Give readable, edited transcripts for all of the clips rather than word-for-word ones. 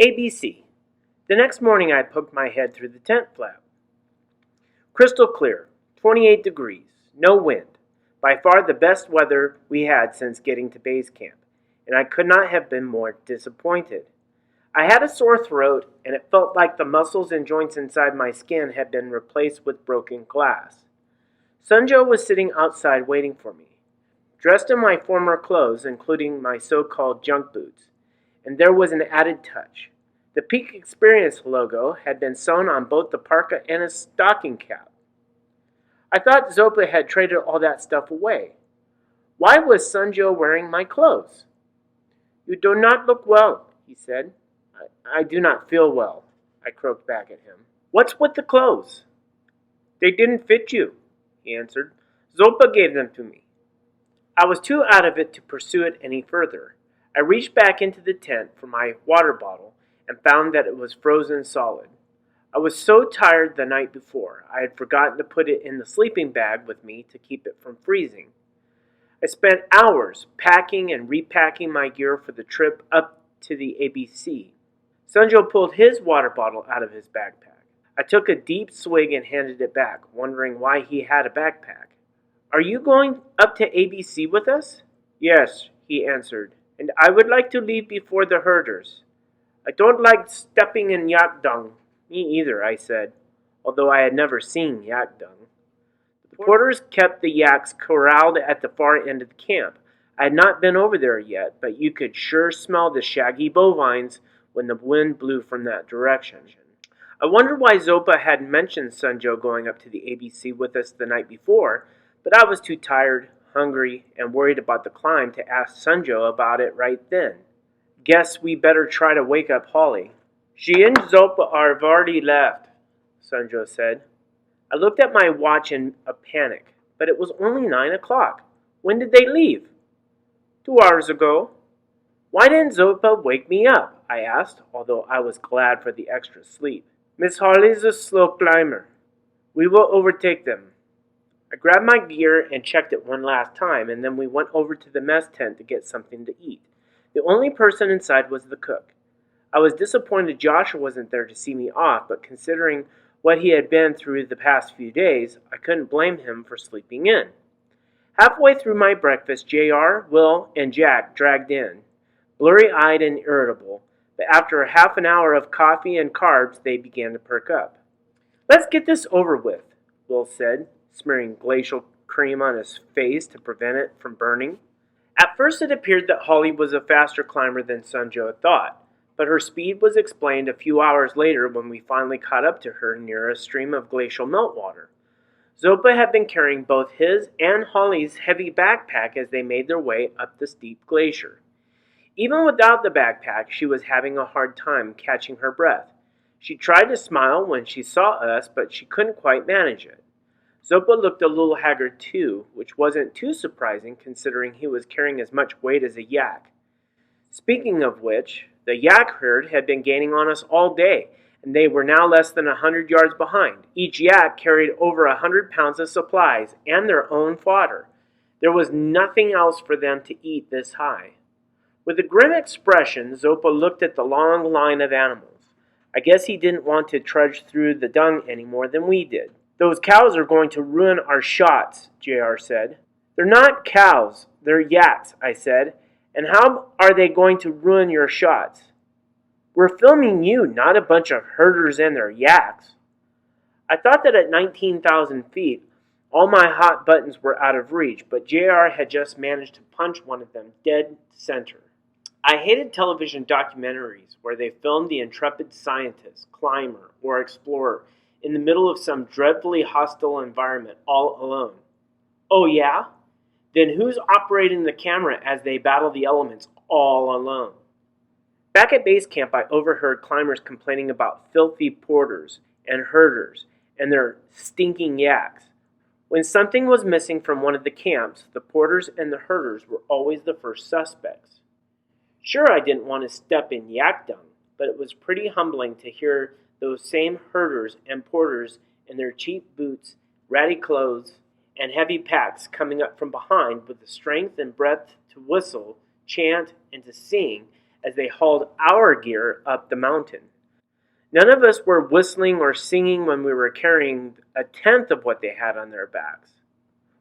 ABC. The next morning I poked my head through the tent flap. Crystal clear, 28 degrees, no wind. By far the best weather we had since getting to base camp, and I could not have been more disappointed. I had a sore throat, and it felt like the muscles and joints inside my skin had been replaced with broken glass. Sunjo was sitting outside waiting for me, dressed in my former clothes, including my so-called junk boots, and there was an added touch. The Peak Experience logo had been sewn on both the parka and his stocking cap. I thought Zopa had traded all that stuff away. Why was Sunjo wearing my clothes? You do not look well, he said. I do not feel well, I croaked back at him. What's with the clothes? They didn't fit you, he answered. Zopa gave them to me. I was too out of it to pursue it any further. I reached back into the tent for my water bottle and found that it was frozen solid. I was so tired the night before, I had forgotten to put it in the sleeping bag with me to keep it from freezing. I spent hours packing and repacking my gear for the trip up to the ABC. Sunjo pulled his water bottle out of his backpack. I took a deep swig and handed it back, wondering why he had a backpack. Are you going up to ABC with us? Yes, he answered, and I would like to leave before the herders. I don't like stepping in yak dung. Me either, I said, although I had never seen yak dung. The porters kept the yaks corralled at the far end of the camp. I had not been over there yet, but you could sure smell the shaggy bovines when the wind blew from that direction. I wondered why Zopa hadn't mentioned Sunjo going up to the ABC with us the night before, but I was too tired, hungry, and worried about the climb to ask Sunjo about it right then. Guess we better try to wake up Holly. She and Zopa have already left, Sunjo said. I looked at my watch in a panic, but it was only 9 o'clock. When did they leave? 2 hours ago. Why didn't Zopa wake me up? I asked, although I was glad for the extra sleep. Miss Holly's a slow climber. We will overtake them. I grabbed my gear and checked it one last time, and then we went over to the mess tent to get something to eat. The only person inside was the cook. I was disappointed Joshua wasn't there to see me off, but considering what he had been through the past few days, I couldn't blame him for sleeping in. Halfway through my breakfast, JR, Will, and Jack dragged in, blurry-eyed and irritable, but after half an hour of coffee and carbs, they began to perk up. Let's get this over with, Will said, smearing glacial cream on his face to prevent it from burning. At first it appeared that Holly was a faster climber than Sunjo had thought, but her speed was explained a few hours later when we finally caught up to her near a stream of glacial meltwater. Zopa had been carrying both his and Holly's heavy backpack as they made their way up the steep glacier. Even without the backpack, she was having a hard time catching her breath. She tried to smile when she saw us, but she couldn't quite manage it. Zopa looked a little haggard too, which wasn't too surprising considering he was carrying as much weight as a yak. Speaking of which, the yak herd had been gaining on us all day, and they were now less than 100 yards behind. Each yak carried over 100 pounds of supplies and their own fodder. There was nothing else for them to eat this high. With a grim expression, Zopa looked at the long line of animals. I guess he didn't want to trudge through the dung any more than we did. Those cows are going to ruin our shots, JR said. They're not cows, they're yaks, I said. And how are they going to ruin your shots? We're filming you, not a bunch of herders and their yaks. I thought that at 19,000 feet, all my hot buttons were out of reach, but JR had just managed to punch one of them dead center. I hated television documentaries where they filmed the intrepid scientist, climber, or explorer in the middle of some dreadfully hostile environment all alone. Oh yeah? Then who's operating the camera as they battle the elements all alone? Back at base camp, I overheard climbers complaining about filthy porters and herders and their stinking yaks. When something was missing from one of the camps, the porters and the herders were always the first suspects. Sure, I didn't want to step in yak dung, but it was pretty humbling to hear those same herders and porters in their cheap boots, ratty clothes, and heavy packs coming up from behind with the strength and breath to whistle, chant, and to sing as they hauled our gear up the mountain. None of us were whistling or singing when we were carrying a tenth of what they had on their backs.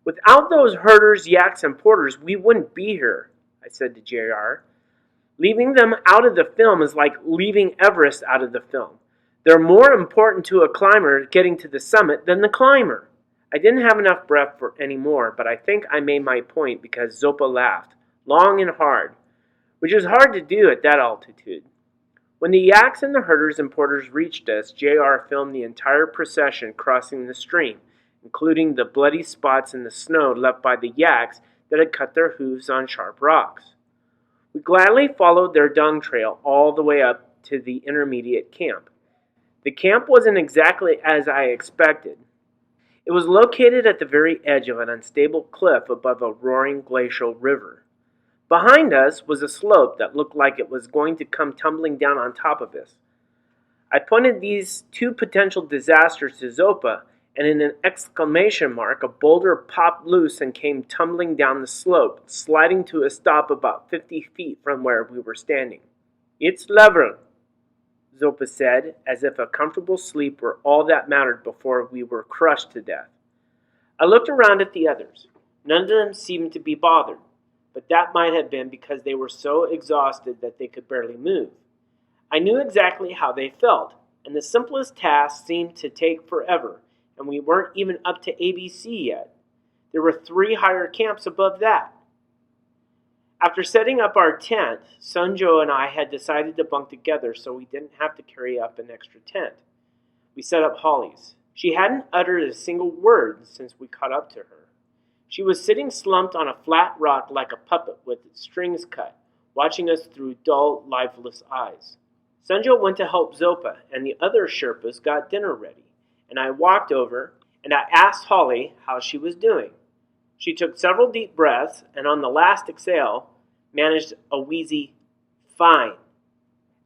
Without those herders, yaks, and porters, we wouldn't be here, I said to JR. Leaving them out of the film is like leaving Everest out of the film. They're more important to a climber getting to the summit than the climber. I didn't have enough breath for any more, but I think I made my point because Zopa laughed, long and hard, which is hard to do at that altitude. When the yaks and the herders and porters reached us, JR filmed the entire procession crossing the stream, including the bloody spots in the snow left by the yaks that had cut their hooves on sharp rocks. We gladly followed their dung trail all the way up to the intermediate camp. The camp wasn't exactly as I expected. It was located at the very edge of an unstable cliff above a roaring glacial river. Behind us was a slope that looked like it was going to come tumbling down on top of us. I pointed these two potential disasters to Zopa, and in an exclamation mark, a boulder popped loose and came tumbling down the slope, sliding to a stop about 50 feet from where we were standing. "It's level," Zopa said, as if a comfortable sleep were all that mattered before we were crushed to death. I looked around at the others. None of them seemed to be bothered, but that might have been because they were so exhausted that they could barely move. I knew exactly how they felt, and the simplest tasks seemed to take forever, and we weren't even up to ABC yet. There were 3 higher camps above that. After setting up our tent, Sunjo and I had decided to bunk together so we didn't have to carry up an extra tent. We set up Holly's. She hadn't uttered a single word since we caught up to her. She was sitting slumped on a flat rock like a puppet with its strings cut, watching us through dull, lifeless eyes. Sunjo went to help Zopa, and the other Sherpas got dinner ready, and I walked over, and I asked Holly how she was doing. She took several deep breaths, and on the last exhale, managed a wheezy, "Fine."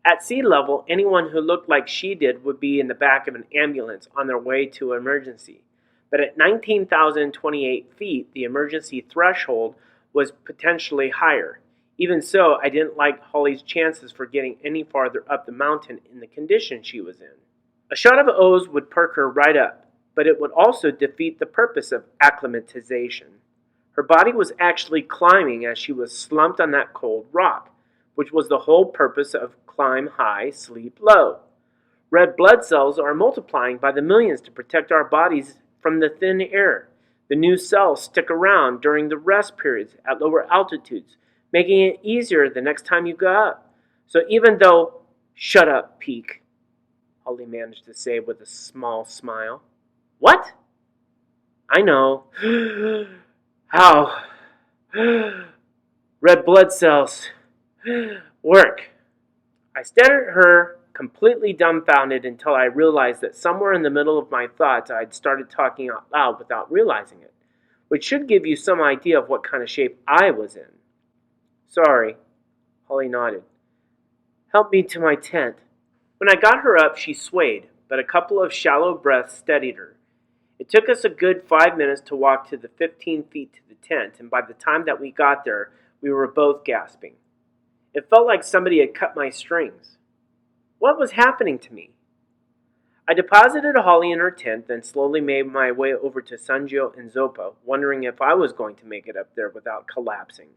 At sea level, anyone who looked like she did would be in the back of an ambulance on their way to emergency. But at 19,028 feet, the emergency threshold was potentially higher. Even so, I didn't like Holly's chances for getting any farther up the mountain in the condition she was in. A shot of O's would perk her right up, but it would also defeat the purpose of acclimatization. Her body was actually climbing as she was slumped on that cold rock, which was the whole purpose of climb high, sleep low. Red blood cells are multiplying by the millions to protect our bodies from the thin air. The new cells stick around during the rest periods at lower altitudes, making it easier the next time you go up. So even though, "Shut up, Peak," Holly managed to say with a small smile. "What?" "I know." "How?" "Red blood cells work." I stared at her, completely dumbfounded, until I realized that somewhere in the middle of my thoughts I had started talking out loud without realizing it, which should give you some idea of what kind of shape I was in. "Sorry," Holly nodded. "Help me to my tent." When I got her up, she swayed, but a couple of shallow breaths steadied her. It took us a good 5 minutes to walk to the 15 feet to the tent, and by the time that we got there, we were both gasping. It felt like somebody had cut my strings. What was happening to me? I deposited Holly in her tent, then slowly made my way over to Sunjo and Zopa, wondering if I was going to make it up there without collapsing.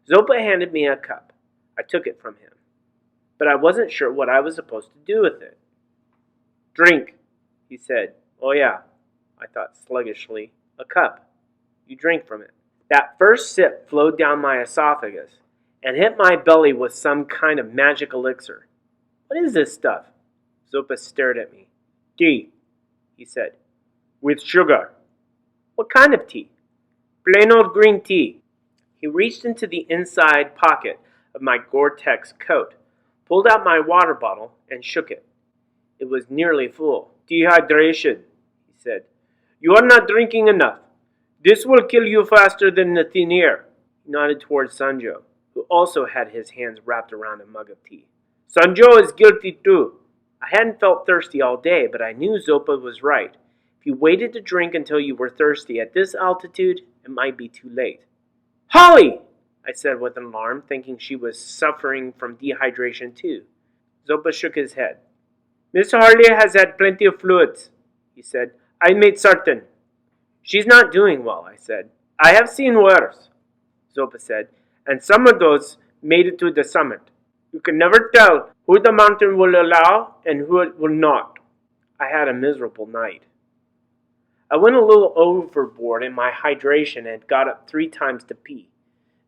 Zopa handed me a cup. I took it from him, but I wasn't sure what I was supposed to do with it. "Drink," he said. "Oh yeah," I thought sluggishly. "A cup. You drink from it." That first sip flowed down my esophagus and hit my belly with some kind of magic elixir. "What is this stuff?" Zopa stared at me. "Tea," he said. "With sugar." "What kind of tea?" "Plain old green tea." He reached into the inside pocket of my Gore-Tex coat, pulled out my water bottle, and shook it. It was nearly full. "Dehydration," he said. "You are not drinking enough. This will kill you faster than the thin air." He nodded towards Sunjo, who also had his hands wrapped around a mug of tea. "Sunjo is guilty too." I hadn't felt thirsty all day, but I knew Zopa was right. If you waited to drink until you were thirsty at this altitude, it might be too late. "Holly!" I said with alarm, thinking she was suffering from dehydration too. Zopa shook his head. Miss Harley has had plenty of fluids, he said. I made certain. She's not doing well, I said. I have seen worse, Zopa said, and some of those made it to the summit. You can never tell who the mountain will allow and who it will not. I had a miserable night. I went a little overboard in my hydration and got up 3 times to pee.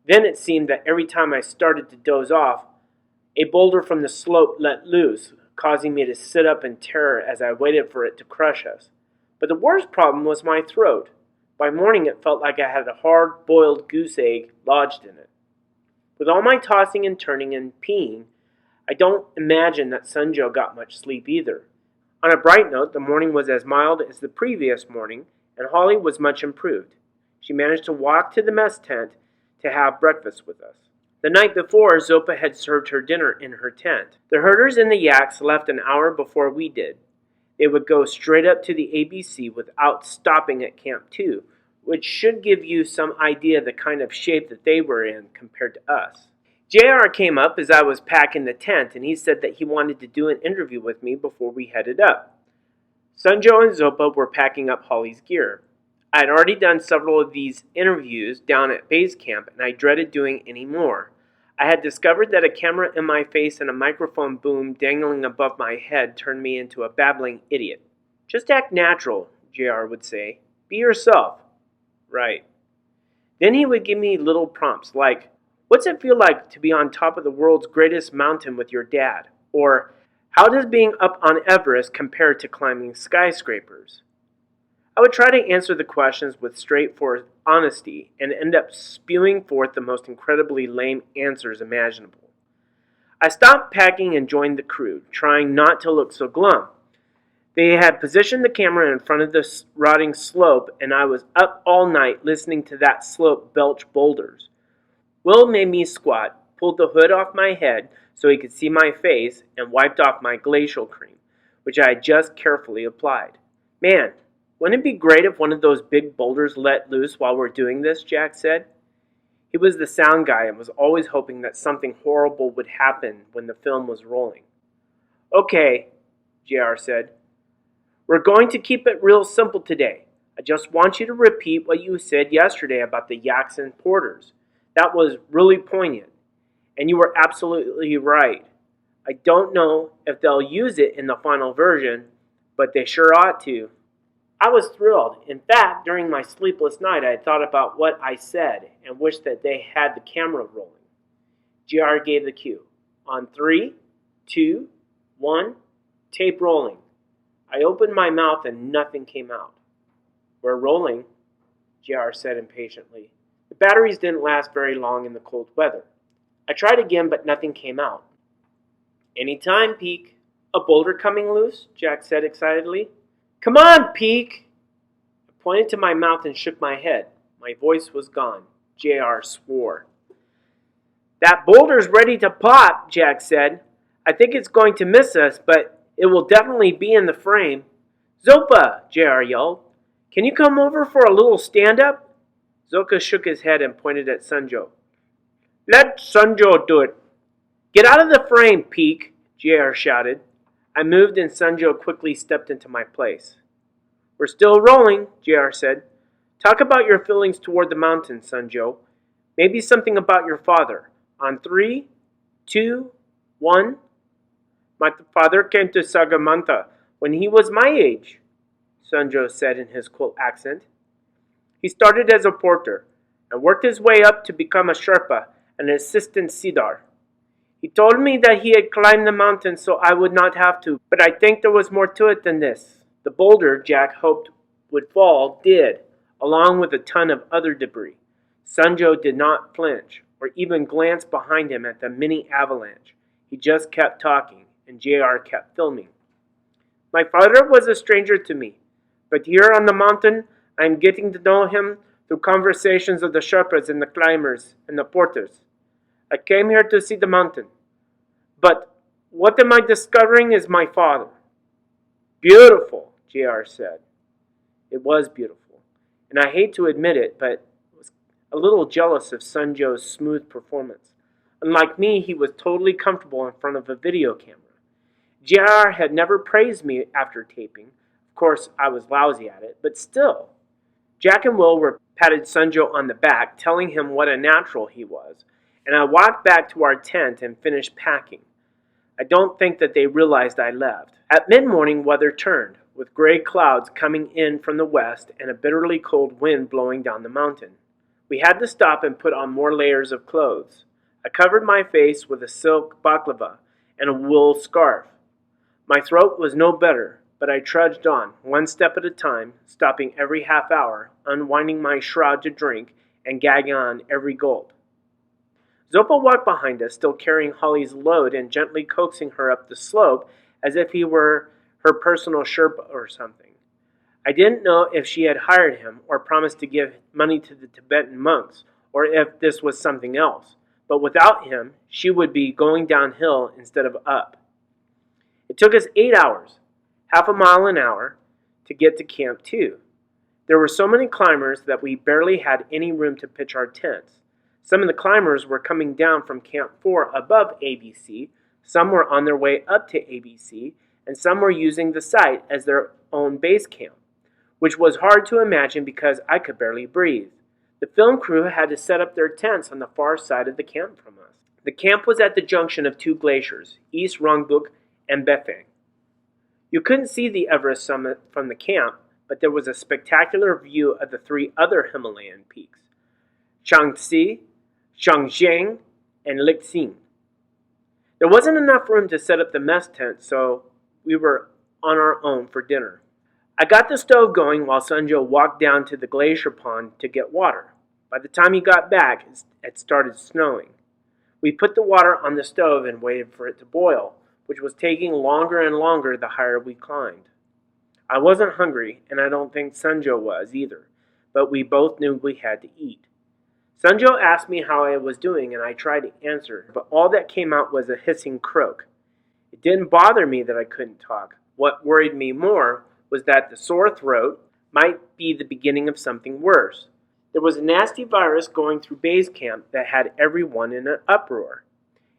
Then it seemed that every time I started to doze off, a boulder from the slope let loose, causing me to sit up in terror as I waited for it to crush us. But the worst problem was my throat. By morning it felt like I had a hard-boiled goose egg lodged in it. With all my tossing and turning and peeing, I don't imagine that Sunjo got much sleep either. On a bright note, the morning was as mild as the previous morning, and Holly was much improved. She managed to walk to the mess tent to have breakfast with us. The night before, Zopa had served her dinner in her tent. The herders and the yaks left an hour before we did. They would go straight up to the ABC without stopping at Camp 2, which should give you some idea of the kind of shape that they were in compared to us. JR came up as I was packing the tent, and he said that he wanted to do an interview with me before we headed up. Sunjo and Zopa were packing up Holly's gear. I had already done several of these interviews down at base camp, and I dreaded doing any more. I had discovered that a camera in my face and a microphone boom dangling above my head turned me into a babbling idiot. Just act natural, JR would say. Be yourself. Right. Then he would give me little prompts like, what's it feel like to be on top of the world's greatest mountain with your dad? Or, how does being up on Everest compare to climbing skyscrapers? I would try to answer the questions with straightforward honesty and end up spewing forth the most incredibly lame answers imaginable. I stopped packing and joined the crew, trying not to look so glum. They had positioned the camera in front of the rotting slope, and I was up all night listening to that slope belch boulders. Will made me squat, pulled the hood off my head so he could see my face, and wiped off my glacial cream, which I had just carefully applied. Man, wouldn't it be great if one of those big boulders let loose while we're doing this, Jack said. He was the sound guy and was always hoping that something horrible would happen when the film was rolling. Okay, JR said. We're going to keep it real simple today. I just want you to repeat what you said yesterday about the yaks and porters. That was really poignant. And you were absolutely right. I don't know if they'll use it in the final version, but they sure ought to. I was thrilled. In fact, during my sleepless night, I had thought about what I said and wished that they had the camera rolling. JR gave the cue. On 3, 2, 1, tape rolling. I opened my mouth and nothing came out. We're rolling, JR said impatiently. The batteries didn't last very long in the cold weather. I tried again, but nothing came out. Any time, Peak. A boulder coming loose? Jack said excitedly. Come on, Peak! I pointed to my mouth and shook my head. My voice was gone. JR swore. That boulder's ready to pop, Jack said. I think it's going to miss us, but it will definitely be in the frame. Zopa, JR yelled. Can you come over for a little stand-up? Zoka shook his head and pointed at Sunjo. Let Sunjo do it. Get out of the frame, Peak, JR shouted. I moved and Sunjo quickly stepped into my place. We're still rolling, JR said. Talk about your feelings toward the mountain, Sunjo. Maybe something about your father. On 3, 2, 1. My father came to Sagamanta when he was my age, Sunjo said in his cool accent. He started as a porter and worked his way up to become a Sherpa and an assistant Sidar. He told me that he had climbed the mountain so I would not have to, but I think there was more to it than this. The boulder Jack hoped would fall did, along with a ton of other debris. Sunjo did not flinch or even glance behind him at the mini avalanche. He just kept talking, and JR kept filming. My father was a stranger to me, but here on the mountain I am getting to know him through conversations of the Sherpas and the climbers and the porters. I came here to see the mountain. But what am I discovering is my father. Beautiful, JR said. It was beautiful. And I hate to admit it, but a little jealous of Sunjo's smooth performance. Unlike me, he was totally comfortable in front of a video camera. JR had never praised me after taping. Of course, I was lousy at it, but still. Jack and Will patted Sunjo on the back, telling him what a natural he was, and I walked back to our tent and finished packing. I don't think that they realized I left. At mid-morning, weather turned, with gray clouds coming in from the west and a bitterly cold wind blowing down the mountain. We had to stop and put on more layers of clothes. I covered my face with a silk baklava and a wool scarf. My throat was no better, but I trudged on, one step at a time, stopping every half hour, unwinding my shroud to drink, and gagging on every gulp. Zopa walked behind us, still carrying Holly's load and gently coaxing her up the slope as if he were her personal Sherpa or something. I didn't know if she had hired him or promised to give money to the Tibetan monks, or if this was something else, but without him, she would be going downhill instead of up. It took us 8 hours, half a mile an hour, to get to Camp 2. There were so many climbers that we barely had any room to pitch our tents. Some of the climbers were coming down from Camp 4 above ABC, some were on their way up to ABC, and some were using the site as their own base camp, which was hard to imagine because I could barely breathe. The film crew had to set up their tents on the far side of the camp from us. The camp was at the junction of two glaciers, East Rongbuk and Befang. You couldn't see the Everest summit from the camp, but there was a spectacular view of the three other Himalayan peaks, Shaanxi, Shangjiang, and Lixing. There wasn't enough room to set up the mess tent, so we were on our own for dinner. I got the stove going while Sunjo walked down to the glacier pond to get water. By the time he got back, it started snowing. We put the water on the stove and waited for it to boil, which was taking longer and longer the higher we climbed. I wasn't hungry, and I don't think Sunjo was either, but we both knew we had to eat. Sunjo asked me how I was doing, and I tried to answer, but all that came out was a hissing croak. It didn't bother me that I couldn't talk. What worried me more was that the sore throat might be the beginning of something worse. There was a nasty virus going through base camp that had everyone in an uproar.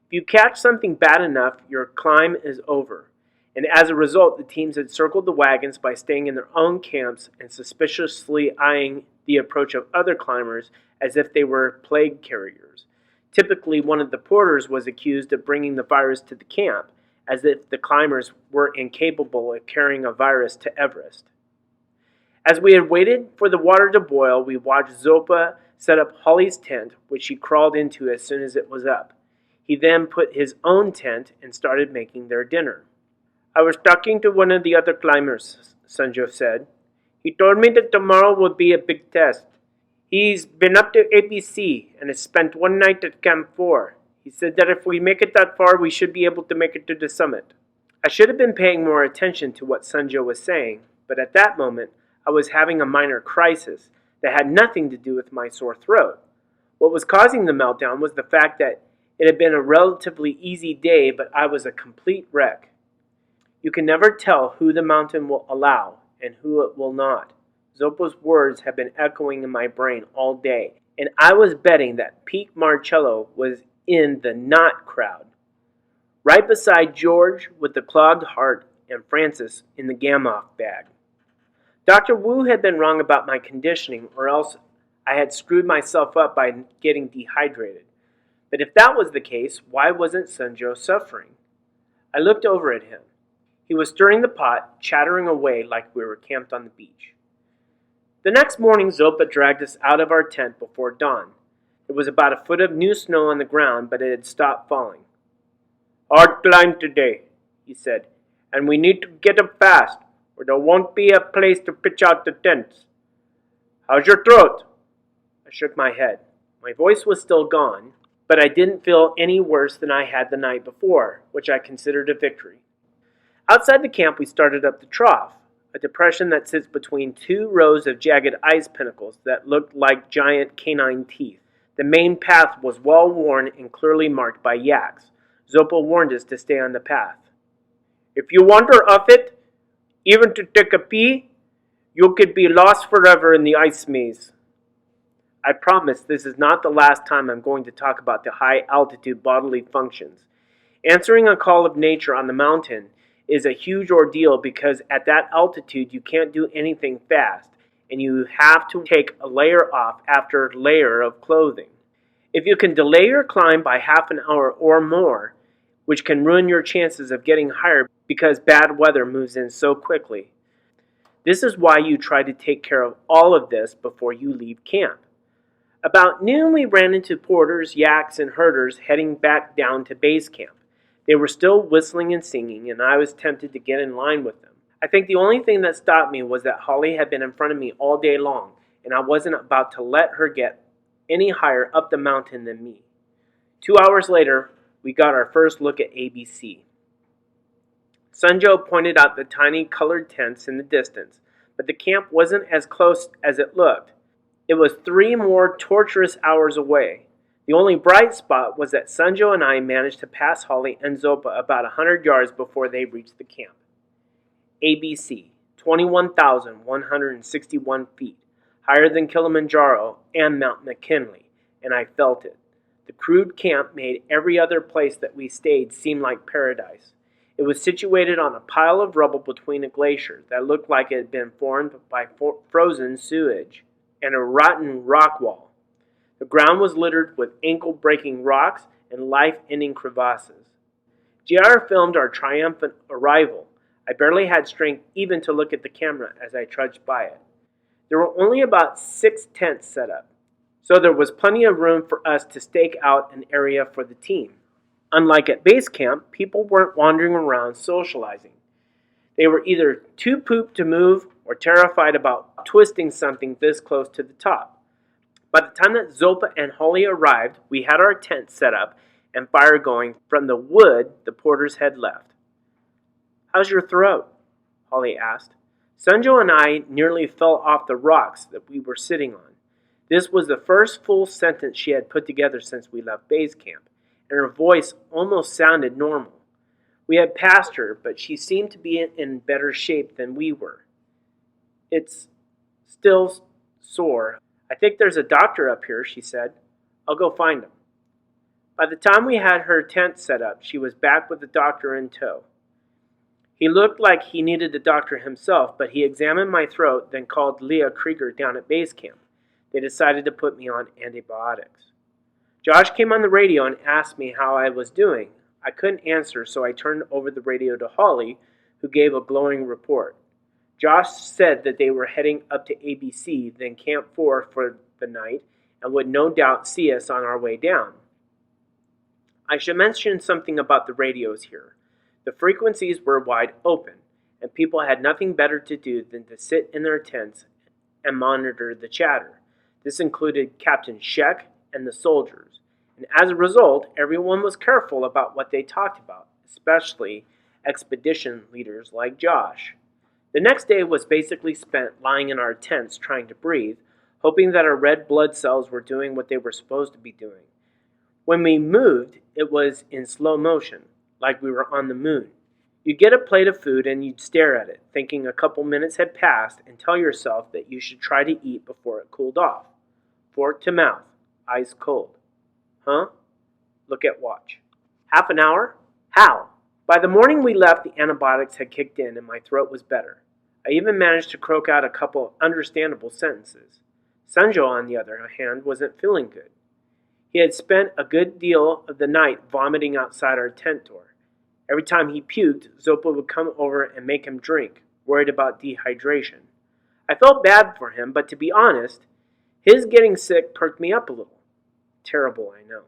If you catch something bad enough, your climb is over. And as a result, the teams had circled the wagons by staying in their own camps and suspiciously eyeing the approach of other climbers as if they were plague carriers. Typically, one of the porters was accused of bringing the virus to the camp, as if the climbers were incapable of carrying a virus to Everest. As we had waited for the water to boil, we watched Zopa set up Holly's tent, which she crawled into as soon as it was up. He then put his own tent and started making their dinner. "I was talking to one of the other climbers," Sunjo said. "He told me that tomorrow will be a big test. He's been up to ABC and has spent one night at Camp 4. He said that if we make it that far, we should be able to make it to the summit." I should have been paying more attention to what Sunjo was saying, but at that moment, I was having a minor crisis that had nothing to do with my sore throat. What was causing the meltdown was the fact that it had been a relatively easy day, but I was a complete wreck. You can never tell who the mountain will allow and who it will not. Zopa's words had been echoing in my brain all day, and I was betting that Peak Marcello was in the not crowd, right beside George with the clogged heart and Francis in the Gamoff bag. Dr. Wu had been wrong about my conditioning, or else I had screwed myself up by getting dehydrated. But if that was the case, why wasn't Sunjo suffering? I looked over at him. He was stirring the pot, chattering away like we were camped on the beach. The next morning, Zopa dragged us out of our tent before dawn. There was about a foot of new snow on the ground, but it had stopped falling. "Hard climb today," he said, "and we need to get up fast, or there won't be a place to pitch out the tents. How's your throat?" I shook my head. My voice was still gone, but I didn't feel any worse than I had the night before, which I considered a victory. Outside the camp, we started up the trough, a depression that sits between two rows of jagged ice pinnacles that looked like giant canine teeth. The main path was well worn and clearly marked by yaks. Zopa warned us to stay on the path. "If you wander off it, even to take a pee, you could be lost forever in the ice maze." I promise this is not the last time I'm going to talk about the high altitude bodily functions. Answering a call of nature on the mountain is a huge ordeal because at that altitude you can't do anything fast, and you have to take a layer off after layer of clothing. If you can delay your climb by half an hour or more, which can ruin your chances of getting higher because bad weather moves in so quickly. This is why you try to take care of all of this before you leave camp. About noon, we ran into porters, yaks, and herders heading back down to base camp. They were still whistling and singing, and I was tempted to get in line with them. I think the only thing that stopped me was that Holly had been in front of me all day long, and I wasn't about to let her get any higher up the mountain than me. 2 hours later, we got our first look at ABC. Sunjo pointed out the tiny colored tents in the distance, but the camp wasn't as close as it looked. It was 3 more torturous hours away. The only bright spot was that Sunjo and I managed to pass Holly and Zopa about 100 yards before they reached the camp. ABC, 21,161 feet, higher than Kilimanjaro and Mount McKinley, and I felt it. The crude camp made every other place that we stayed seem like paradise. It was situated on a pile of rubble between a glacier that looked like it had been formed by frozen sewage and a rotten rock wall. The ground was littered with ankle-breaking rocks and life-ending crevasses. JR filmed our triumphant arrival. I barely had strength even to look at the camera as I trudged by it. There were only about 6 tents set up, so there was plenty of room for us to stake out an area for the team. Unlike at base camp, people weren't wandering around socializing. They were either too pooped to move or terrified about twisting something this close to the top. By the time that Zopa and Holly arrived, we had our tent set up and fire going from the wood the porters had left. "How's your throat?" Holly asked. Sunjo and I nearly fell off the rocks that we were sitting on. This was the first full sentence she had put together since we left base camp, and her voice almost sounded normal. We had passed her, but she seemed to be in better shape than we were. "It's still sore. I think there's a doctor up here," she said. "I'll go find him." By the time we had her tent set up, she was back with the doctor in tow. He looked like he needed the doctor himself, but he examined my throat, then called Leah Krieger down at base camp. They decided to put me on antibiotics. Josh came on the radio and asked me how I was doing. I couldn't answer, so I turned over the radio to Holly, who gave a glowing report. Josh said that they were heading up to ABC, then Camp 4 for the night, and would no doubt see us on our way down. I should mention something about the radios here. The frequencies were wide open, and people had nothing better to do than to sit in their tents and monitor the chatter. This included Captain Sheck and the soldiers, and as a result, everyone was careful about what they talked about, especially expedition leaders like Josh. The next day was basically spent lying in our tents trying to breathe, hoping that our red blood cells were doing what they were supposed to be doing. When we moved, it was in slow motion, like we were on the moon. You'd get a plate of food and you'd stare at it, thinking a couple minutes had passed, and tell yourself that you should try to eat before it cooled off. Fork to mouth, ice cold. Huh? Look at watch. Half an hour? How? By the morning we left, the antibiotics had kicked in and my throat was better. I even managed to croak out a couple of understandable sentences. Sanjo, on the other hand, wasn't feeling good. He had spent a good deal of the night vomiting outside our tent door. Every time he puked, Zopa would come over and make him drink, worried about dehydration. I felt bad for him, but to be honest, his getting sick perked me up a little. Terrible, I know.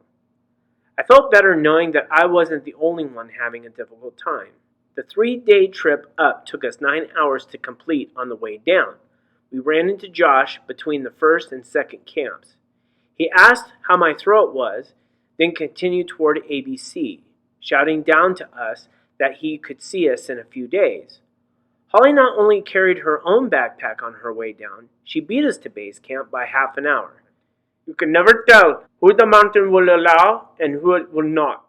I felt better knowing that I wasn't the only one having a difficult time. The 3-day trip up took us 9 hours to complete on the way down. We ran into Josh between the first and second camps. He asked how my throat was, then continued toward ABC, shouting down to us that he could see us in a few days. Holly not only carried her own backpack on her way down, she beat us to base camp by half an hour. You can never tell who the mountain will allow and who it will not.